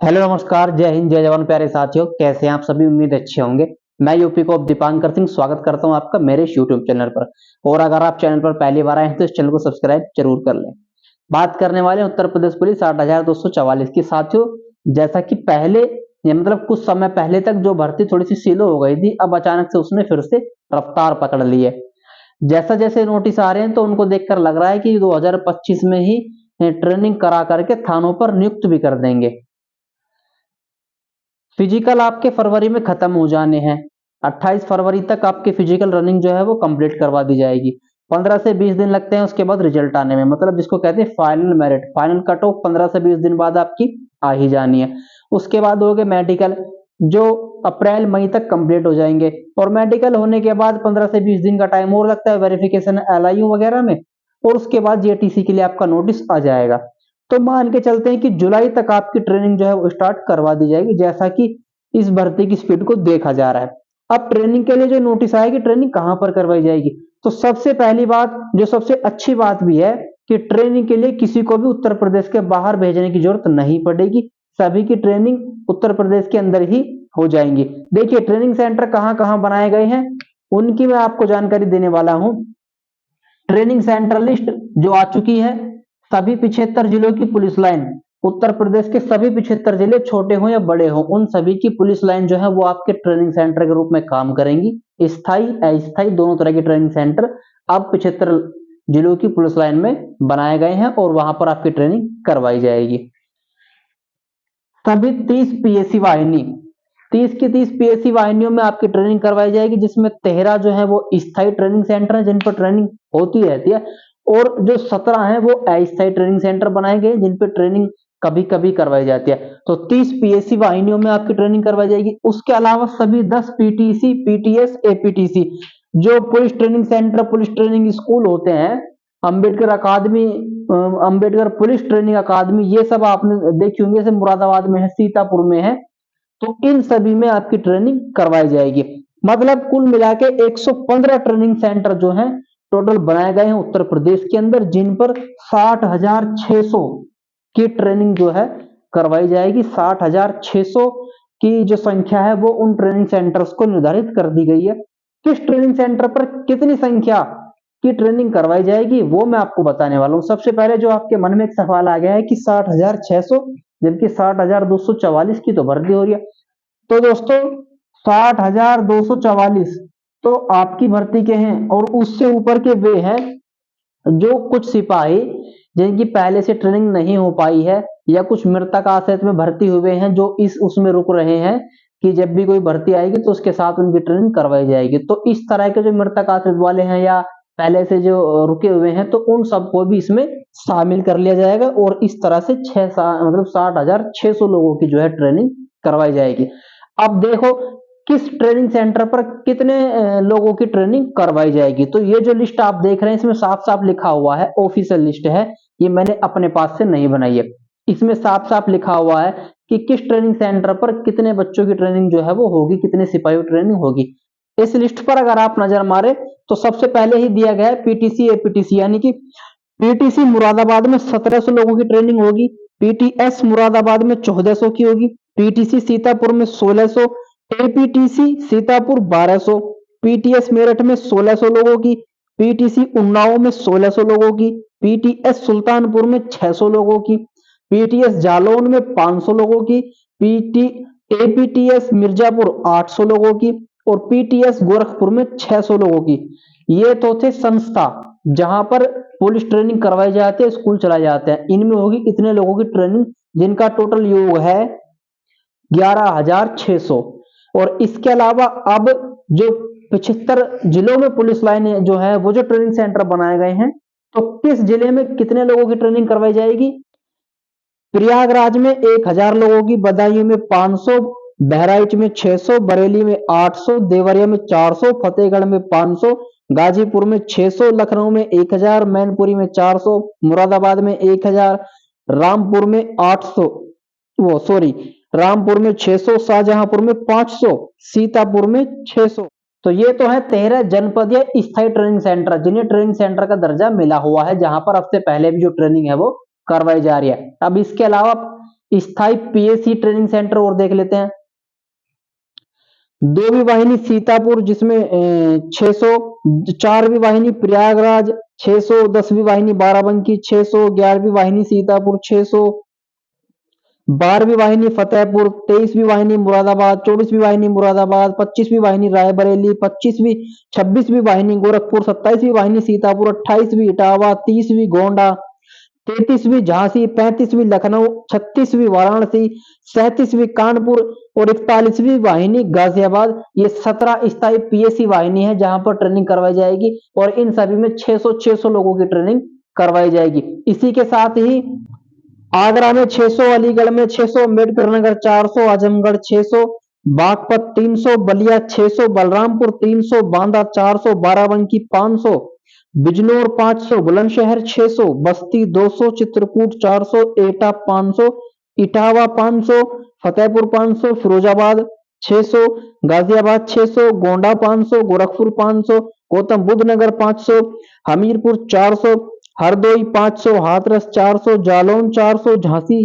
Hello नमस्कार, जय हिंद, जय जवान। प्यारे साथियों, कैसे हैं आप सभी? उम्मीद अच्छे होंगे। मैं यूपी को दीपांकर सिंह स्वागत करता हूं आपका मेरे यूट्यूब चैनल पर। और अगर आप चैनल पर पहली बार आए हैं तो इस चैनल को सब्सक्राइब जरूर कर लें। बात करने वाले हैं उत्तर प्रदेश पुलिस 8,244 की। साथियों, जैसा कि पहले मतलब कुछ समय पहले तक जो भर्ती थोड़ी सी स्लो हो गई थी, अब अचानक से उसने फिर से रफ्तार पकड़ ली है। जैसा जैसे नोटिस आ रहे हैं तो उनको देखकर लग रहा है कि 2025 में ही ट्रेनिंग करा करके थानों पर नियुक्त भी कर देंगे। फिजिकल आपके फरवरी में खत्म हो जाने हैं। 28 फरवरी तक आपकी फिजिकल रनिंग जो है वो कंप्लीट करवा दी जाएगी। 15 से 20 दिन लगते हैं उसके बाद रिजल्ट आने में, मतलब जिसको कहते हैं final merit. Final cut off 15 से 20 दिन बाद आपकी आ ही जानी है। उसके बाद हो गए मेडिकल, जो अप्रैल मई तक कंप्लीट हो जाएंगे। और मेडिकल होने के बाद 15 से 20 दिन का टाइम और लगता है वेरिफिकेशन LIU वगैरह में। और उसके बाद JTC के लिए आपका नोटिस आ जाएगा। तो मान के चलते हैं कि जुलाई तक आपकी ट्रेनिंग जो है वो स्टार्ट करवा दी जाएगी, जैसा कि इस भर्ती की स्पीड को देखा जा रहा है। अब ट्रेनिंग के लिए जो नोटिस आएगी, ट्रेनिंग कहां पर करवाई जाएगी? तो सबसे पहली बात, जो सबसे अच्छी बात भी है, कि ट्रेनिंग के लिए किसी को भी उत्तर प्रदेश के बाहर भेजने की जरूरत नहीं पड़ेगी। सभी की ट्रेनिंग उत्तर प्रदेश के अंदर ही हो जाएंगी। देखिए, ट्रेनिंग सेंटर कहां कहां बनाए गए हैं उनकी मैं आपको जानकारी देने वाला हूं। ट्रेनिंग सेंटर लिस्ट जो आ चुकी है, सभी 75 जिलों की पुलिस लाइन, उत्तर प्रदेश के सभी 75 जिले, छोटे हो या बड़े हो, उन सभी की पुलिस लाइन जो है वो आपके ट्रेनिंग सेंटर के रूप में काम करेंगी। स्थायी अस्थायी दोनों तरह के ट्रेनिंग सेंटर अब 75 जिलों की पुलिस लाइन में बनाए गए हैं और वहां पर आपकी ट्रेनिंग करवाई जाएगी। सभी 30 PSC वाहिनी, 30 की 30 PSC वाहिनियों में आपकी ट्रेनिंग करवाई जाएगी, जिसमें 13 जो है वो स्थायी ट्रेनिंग सेंटर है जिन पर ट्रेनिंग होती रहती है। और जो 17 है वो अस्थायी ट्रेनिंग सेंटर बनाए गए जिन पर ट्रेनिंग कभी कभी करवाई जाती है। तो 30 PSC वाहिनियों में आपकी ट्रेनिंग करवाई जाएगी। उसके अलावा सभी 10 PTC, PTS, APTC जो police training centre, police training school होते हैं, अंबेडकर अकादमी, अंबेडकर पुलिस ट्रेनिंग अकादमी, ये सब आपने देखी होंगे। जैसे मुरादाबाद में है, सीतापुर में है, तो इन सभी में आपकी ट्रेनिंग करवाई जाएगी। मतलब कुल मिला के 115 ट्रेनिंग सेंटर जो हैं टोटल बनाए गए हैं उत्तर प्रदेश के अंदर, जिन पर 60,600 की ट्रेनिंग जो है करवाई जाएगी। 60,600 की जो संख्या है वो उन ट्रेनिंग सेंटर्स को निर्धारित कर दी गई है। किस ट्रेनिंग सेंटर पर कितनी संख्या की ट्रेनिंग करवाई जाएगी वो मैं आपको बताने वाला हूं। सबसे पहले जो आपके मन में एक सवाल आ गया है कि 60,600 जबकि 60,244 की तो भर्ती हो रही है। तो दोस्तों, 60,244 तो आपकी भर्ती के हैं, और उससे ऊपर के वे हैं जो कुछ सिपाही जिनकी पहले से ट्रेनिंग नहीं हो पाई है, या कुछ मृतक आश्रित में भर्ती हुए हैं जो इस उसमें रुक रहे हैं कि जब भी कोई भर्ती आएगी तो उसके साथ उनकी ट्रेनिंग करवाई जाएगी। तो इस तरह के जो मृतक आश्रित वाले हैं या पहले से जो रुके हुए हैं, तो उन सबको भी इसमें शामिल कर लिया जाएगा। और इस तरह से 60,600 लोगों की जो है ट्रेनिंग करवाई जाएगी। अब देखो, किस ट्रेनिंग सेंटर पर कितने लोगों की ट्रेनिंग करवाई जाएगी। तो ये जो लिस्ट आप देख रहे हैं, इसमें साफ साफ लिखा हुआ है, ऑफिशियल लिस्ट है, ये मैंने अपने पास से नहीं बनाई है। इसमें साफ साफ लिखा हुआ है कि किस ट्रेनिंग सेंटर पर कितने बच्चों की ट्रेनिंग जो है वो होगी, कितने सिपाहियों की ट्रेनिंग होगी। इस लिस्ट पर अगर आप नजर मारे तो सबसे पहले ही दिया गया है PTC, APTC, यानी कि PTC मुरादाबाद में 1700 लोगों की ट्रेनिंग होगी, PTS मुरादाबाद में 1400 की होगी, PTC सीतापुर में 1600, APTC सीतापुर 1200, PTS मेरठ में 1600 लोगों की, PTC उन्नाव में 1600 लोगों की, PTS सुल्तानपुर में 600 लोगों की, PTS जालौन में 500 लोगों की, APTS मिर्जापुर 800 लोगों की, और PTS गोरखपुर में 600 लोगों की। ये तो थे संस्था जहां पर पुलिस ट्रेनिंग करवाई जाती है, स्कूल चलाए जाते हैं। इनमें होगी इतने लोगों की ट्रेनिंग, जिनका टोटल योग है 11,600। और इसके अलावा अब जो 75 जिलों में पुलिस लाइन जो है वो जो ट्रेनिंग सेंटर बनाए गए हैं, तो किस जिले में कितने लोगों की ट्रेनिंग करवाई जाएगी? प्रयागराज में 1,000 लोगों की, बदायूं में 500, बहराइच में 600, बरेली में 800, देवरिया में 400, फतेहगढ़ में 500, गाजीपुर में 600, लखनऊ में 1,000, मैनपुरी में 400, मुरादाबाद में 1,000, रामपुर में 800, वो सॉरी रामपुर में 600, शाहजहांपुर में 500, सीतापुर में 600। तो ये तो है 13 जनपद या स्थायी ट्रेनिंग सेंटर, जिन्हें ट्रेनिंग सेंटर का दर्जा मिला हुआ है, जहां पर अब से पहले भी जो ट्रेनिंग है वो करवाई जा रही है। अब इसके अलावा स्थायी पीएसी ट्रेनिंग सेंटर और देख लेते हैं। 2वीं वाहिनी सीतापुर जिसमें 600, 4वीं वाहिनी प्रयागराज 600, 10वीं वाहिनी बाराबंकी 600, 11वीं वाहिनी सीतापुर 600, 12वीं वाहिनी फतेहपुर, 23वीं वाहिनी मुरादाबाद, 24वीं वाहिनी मुरादाबाद, 25वीं वाहिनी रायबरेली, 26वीं वाहिनी गोरखपुर, 27वीं वाहिनी सीतापुर, 28वीं इटावा, 30वीं गोंडा, 33वीं झांसी, 35वीं लखनऊ, 36वीं वाराणसी, 37वीं कानपुर और 41वीं वाहिनी गाजियाबाद। ये 17 स्थायी पीएसी वाहिनी है जहां पर ट्रेनिंग करवाई जाएगी और इन सभी में 600 लोगों की ट्रेनिंग करवाई जाएगी। इसी के साथ ही आगरा में 600, अलीगढ़ में 600, अम्बेडकर नगर 400, आजमगढ़ 600, बागपत 300, बलिया 600, बलरामपुर 300, बांदा 400, बाराबंकी 500, बिजनौर 500, बुलंदशहर 600, बस्ती 200, चित्रकूट 400, एटा 500, इटावा 500, फतेहपुर 500, फिरोजाबाद 600, गाजियाबाद 600, गोंडा 500, गोरखपुर 500, गौतम बुद्ध नगर 500, हमीरपुर 400, हरदोई 500, हाथरस 400, जालौन 400, झांसी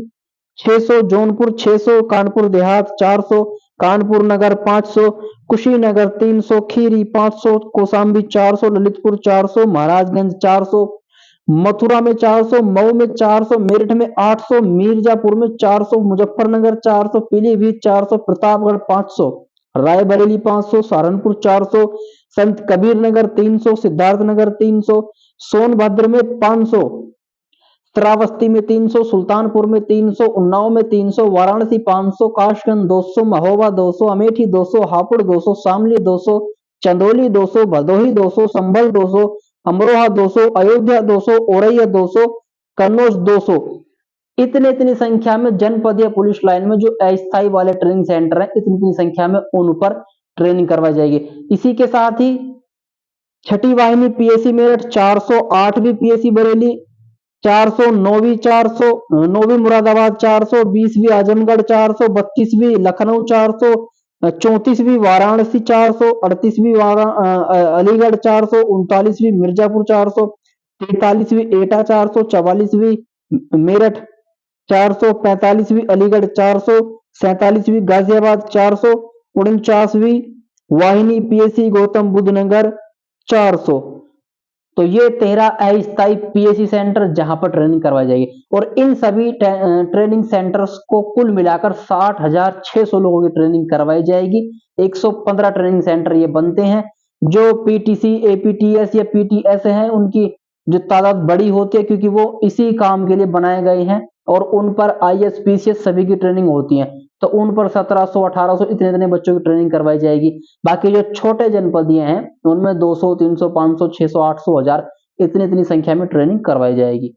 600, जौनपुर 600, कानपुर देहात 400, कानपुर नगर 500, कुशीनगर 300, खीरी 500, कौशाम्बी 400, ललितपुर 400, महाराजगंज 400, मथुरा में 400, मऊ में 400, मेरठ में 800, मिर्जापुर में 400, मुजफ्फरनगर 400, पीलीभीत 400, प्रतापगढ़ 500, रायबरेली 500, सहारनपुर 400, संत कबीर नगर 300, सिद्धार्थनगर 300, सोनभद्र में 500, श्रावस्ती में 300, सुल्तानपुर में 300, उन्नाव में 300, वाराणसी 500, काशगंज 200, महोबा 200, अमेठी 200, हापुड़ 200, शामली 200, चंदौली 200, भदोही 200, संभल 200, अमरोहा 200, अयोध्या 200, औरैया 200, कन्नौज 200। इतनी संख्या में जनपदीय पुलिस लाइन में जो अस्थायी वाले ट्रेनिंग सेंटर है इतनी संख्या में उन पर ट्रेनिंग करवाई जाएगी। इसी के साथ ही 6ठी वाहिनी पीएसी मेरठ 400, 8वीं पीएसी बरेली 400, 9वीं 400, 9वीं मुरादाबाद 400, 20वीं आजमगढ़ 400, 32वीं लखनऊ 400, 34वीं वाराणसी 400, 38वीं अलीगढ़ 400, 39वीं मिर्जापुर 400, 43वीं एटा 400, 44वीं मेरठ 400, 45वीं अलीगढ़ 400, 47वीं गाजियाबाद 400, 49वीं वाहिनी पीएसी गौतम बुद्ध नगर 400। तो ये 13 अस्थायी पीएसी सेंटर जहां पर ट्रेनिंग करवाई जाएगी और इन सभी ट्रेनिंग सेंटर्स को कुल मिलाकर 60,600 लोगों की ट्रेनिंग करवाई जाएगी। 115 ट्रेनिंग सेंटर ये बनते हैं। जो पीटीसी, एपीटीएस या पीटीएस हैं उनकी जो तादाद बड़ी होती है क्योंकि वो इसी काम के लिए बनाए गए हैं और उन पर आईएएस पीसीएस सभी की ट्रेनिंग होती है, तो उन पर 1700 1800 इतने बच्चों की ट्रेनिंग करवाई जाएगी। बाकी जो छोटे जनपदीय हैं उनमें 200 300 500 600 800 1000 इतनी संख्या में ट्रेनिंग करवाई जाएगी।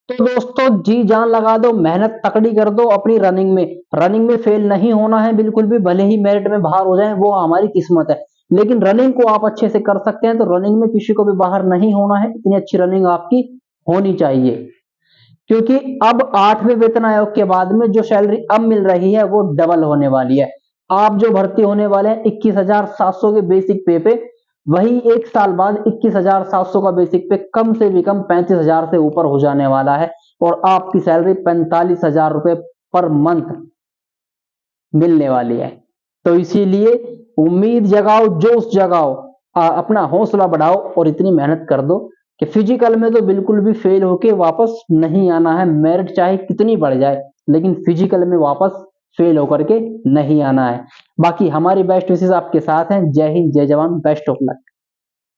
तो दोस्तों जी जान लगा दो, मेहनत तकड़ी कर दो अपनी रनिंग में फेल नहीं होना है बिल्कुल भी, भले ही मेरिट में बाहर हो जाए वो हमारी किस्मत है, लेकिन रनिंग को आप अच्छे से कर सकते हैं। तो रनिंग में किसी को भी बाहर नहीं होना है, इतनी अच्छी रनिंग आपकी होनी चाहिए क्योंकि अब 8वें वेतन आयोग के बाद में जो सैलरी अब मिल रही है वो डबल होने वाली है। आप जो भर्ती होने वाले हैं 21,700 के बेसिक पे पे, वही एक साल बाद 21,700 का बेसिक पे कम से भी कम 35,000 से ऊपर हो जाने वाला है और आपकी सैलरी 45,000 रुपए पर मंथ मिलने वाली है। तो इसीलिए उम्मीद जगाओ, जोश जगाओ, अपना हौसला बढ़ाओ और इतनी मेहनत कर दो कि फिजिकल में तो बिल्कुल भी फेल होके वापस नहीं आना है। मेरिट चाहे कितनी बढ़ जाए लेकिन फिजिकल में वापस फेल होकर के नहीं आना है। बाकी हमारी बेस्ट विशेष आपके साथ हैं। जय हिंद, जय जवान, बेस्ट ऑफ लक।